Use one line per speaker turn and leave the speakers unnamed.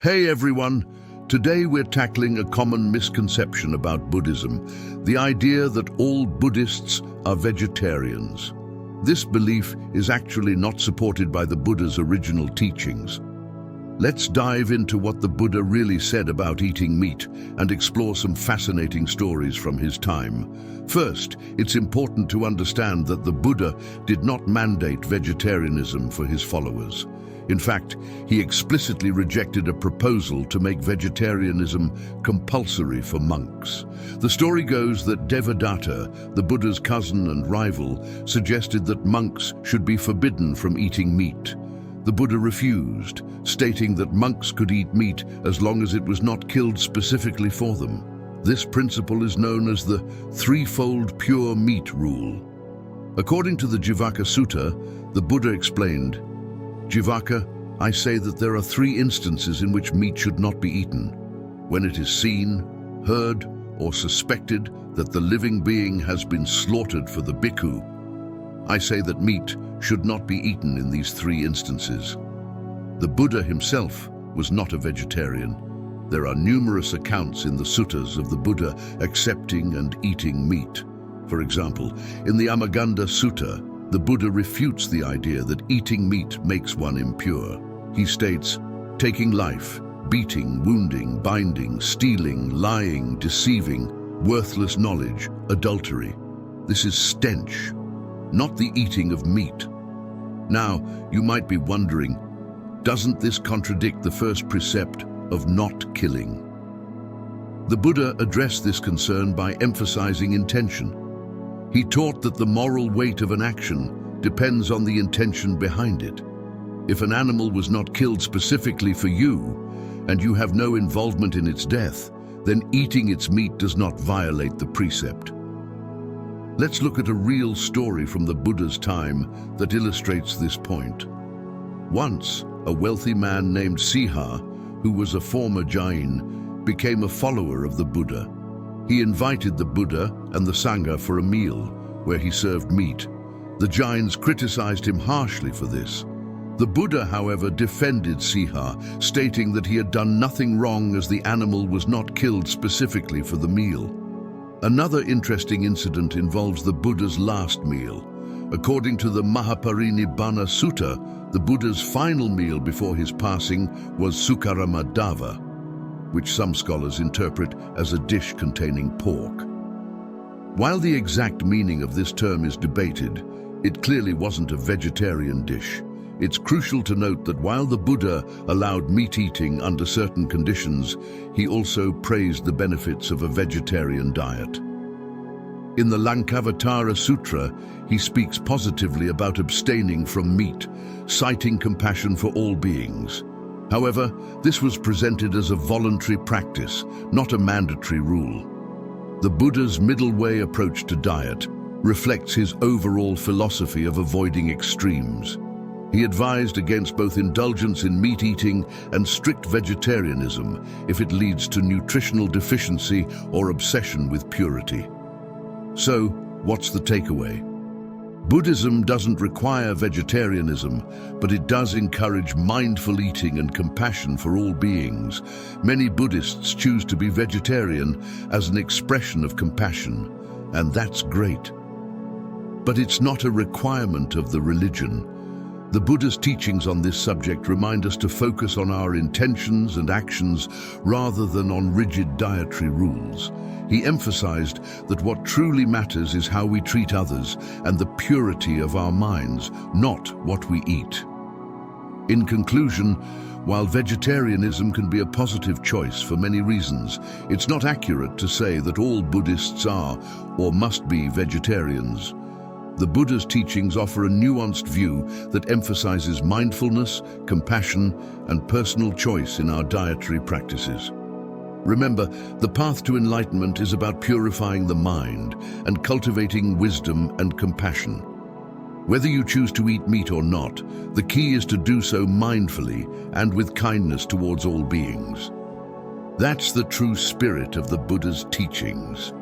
Hey everyone! Today we're tackling a common misconception about Buddhism, the idea that all Buddhists are vegetarians. This belief is actually not supported by the Buddha's original teachings. Let's dive into what the Buddha really said about eating meat and explore some fascinating stories from his time. First, it's important to understand that the Buddha did not mandate vegetarianism for his followers. In fact, he explicitly rejected a proposal to make vegetarianism compulsory for monks. The story goes that Devadatta, the Buddha's cousin and rival, suggested that monks should be forbidden from eating meat. The Buddha refused, stating that monks could eat meat as long as it was not killed specifically for them. This principle is known as the threefold pure meat rule. According to the Jivaka Sutta, the Buddha explained, "Jivaka, I say that there are three instances in which meat should not be eaten: when it is seen, heard, or suspected that the living being has been slaughtered for the bhikkhu. I say that meat should not be eaten in these three instances." The Buddha himself was not a vegetarian. There are numerous accounts in the suttas of the Buddha accepting and eating meat. For example, in the Amaganda Sutta, the Buddha refutes the idea that eating meat makes one impure. He states, "Taking life, beating, wounding, binding, stealing, lying, deceiving, worthless knowledge, adultery. This is stench, not the eating of meat." Now, you might be wondering, doesn't this contradict the first precept of not killing? The Buddha addressed this concern by emphasizing intention. He taught that the moral weight of an action depends on the intention behind it. If an animal was not killed specifically for you, and you have no involvement in its death, then eating its meat does not violate the precept. Let's look at a real story from the Buddha's time that illustrates this point. Once, a wealthy man named Siha, who was a former Jain, became a follower of the Buddha. He invited the Buddha and the Sangha for a meal, where he served meat. The Jains criticized him harshly for this. The Buddha, however, defended Siha, stating that he had done nothing wrong as the animal was not killed specifically for the meal. Another interesting incident involves the Buddha's last meal. According to the Mahaparinibbana Sutta, the Buddha's final meal before his passing was Sukaramadava, which some scholars interpret as a dish containing pork. While the exact meaning of this term is debated, it clearly wasn't a vegetarian dish. It's crucial to note that while the Buddha allowed meat eating under certain conditions, he also praised the benefits of a vegetarian diet. In the Lankavatara Sutra, he speaks positively about abstaining from meat, citing compassion for all beings. However, this was presented as a voluntary practice, not a mandatory rule. The Buddha's middle-way approach to diet reflects his overall philosophy of avoiding extremes. He advised against both indulgence in meat eating and strict vegetarianism if it leads to nutritional deficiency or obsession with purity. So, what's the takeaway? Buddhism doesn't require vegetarianism, but it does encourage mindful eating and compassion for all beings. Many Buddhists choose to be vegetarian as an expression of compassion, and that's great. But it's not a requirement of the religion. The Buddha's teachings on this subject remind us to focus on our intentions and actions rather than on rigid dietary rules. He emphasized that what truly matters is how we treat others and the purity of our minds, not what we eat. In conclusion, while vegetarianism can be a positive choice for many reasons, it's not accurate to say that all Buddhists are or must be vegetarians. The Buddha's teachings offer a nuanced view that emphasizes mindfulness, compassion, and personal choice in our dietary practices. Remember, the path to enlightenment is about purifying the mind and cultivating wisdom and compassion. Whether you choose to eat meat or not, the key is to do so mindfully and with kindness towards all beings. That's the true spirit of the Buddha's teachings.